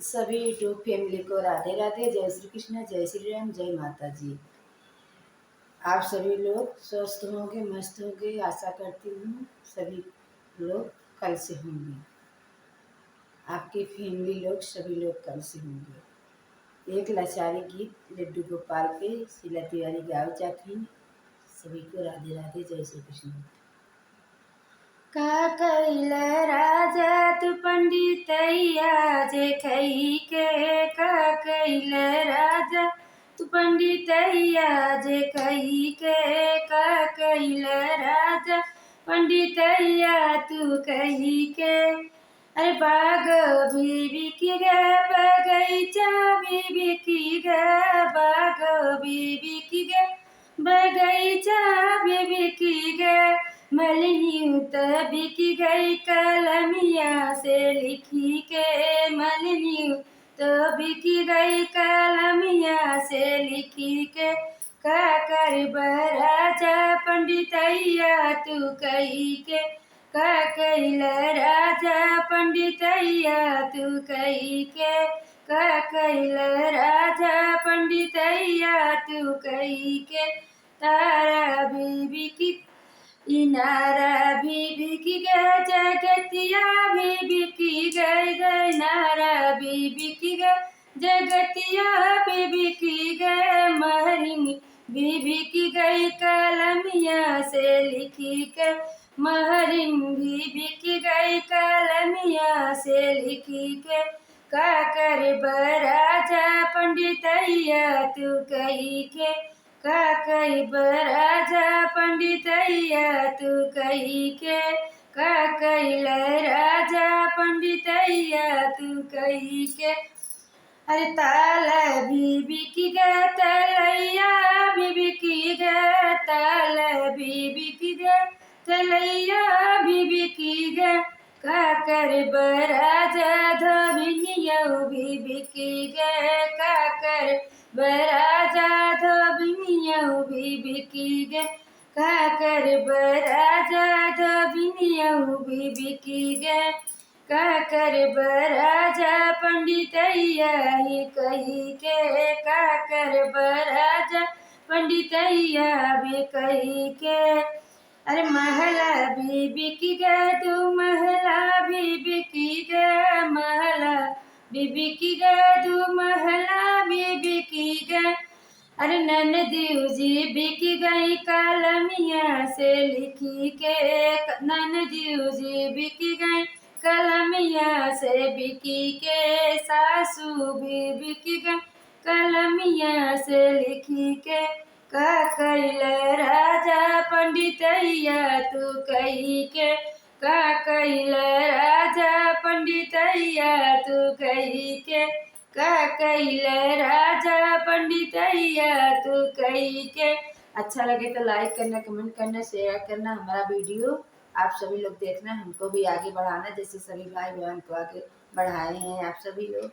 सभी YouTube family को राधे राधे, जय श्री कृष्ण, जय श्री राम, जय माता जी। आप सभी लोग स्वस्थ होंगे, मस्त होंगे, आशा करती हूँ। सभी लोग कल से होंगे, आपकी फैमिली लोग सभी लोग कल से होंगे। एक लाचारी गीत लड्डू गोपाल पे शीला तिवारी गाँव जाती हैं। सभी को राधे राधे, जय श्री कृष्ण। का कैल राजा तू पंडितैया जे खई के, का कैल राजा तू पंडितैया जे खई के, का कैल राजा पंडितैया तू कही के। अरे बाग बीबी की गे, बगैचा बीबी की गे, बाग बीबी की गे, बगैचा बीबी की गे। मलिनी बिकी गई कलमिया से लिखी के, मलिनी बिकी गई कलमिया से लिखी के। का कर राजा पंडितैया तू कही के, का कैल राजा पंडितैया तू कही के, का कैल राजा पंडितैया तू कही के। तारा बीबी की इनारा बीबी की गए, जगतिया बीबी की गए गए, नारा बीबी की गए, जगतिया बीबी की गए। महरिंग बीबी की गई कलमिया से लिखी के, महरिंग बीबी की गई कलमिया से लिखी के। का कर राजा पंडितैया तू कही के, का कई राजा पंडितैया तू कही के, का कैल राजा पंडितैया तू कही के। अरे ताला बीबी की गे, तलैया बीबी की गे, ताला बीबी की गे, तलैया बीबी की गे। का कर राजा धबिनिया बीबी की गे, का कर राजा धबिनिया बीबी की गे, का कर राजा धबिनिया बीबी की गे। का कर राजा पंडितैया ही कही के, का कर राजा पंडितैया भी कही के। अरे महला बीबी की गे, तू महला बीबी की गे, महला बीबी की गे, तू महला बीबी की गे। अरे ननदीव जी बिकी गई कलमिया से लिखी के, ननदीव जी बिकी गई कलमिया से बिकी के। सासू भी बिकी गई कलमिया से लिखी के। का कैल राजा पंडितैया तू कही के, का कैल राजा पंडितैया तू कही के, का कैल राजा पंडितैया तू कही के। अच्छा लगे तो लाइक करना, कमेंट करना, शेयर करना। हमारा वीडियो आप सभी लोग देखना, हमको भी आगे बढ़ाना, जैसे सभी भाई बहन को आगे बढ़ाए हैं आप सभी लोग।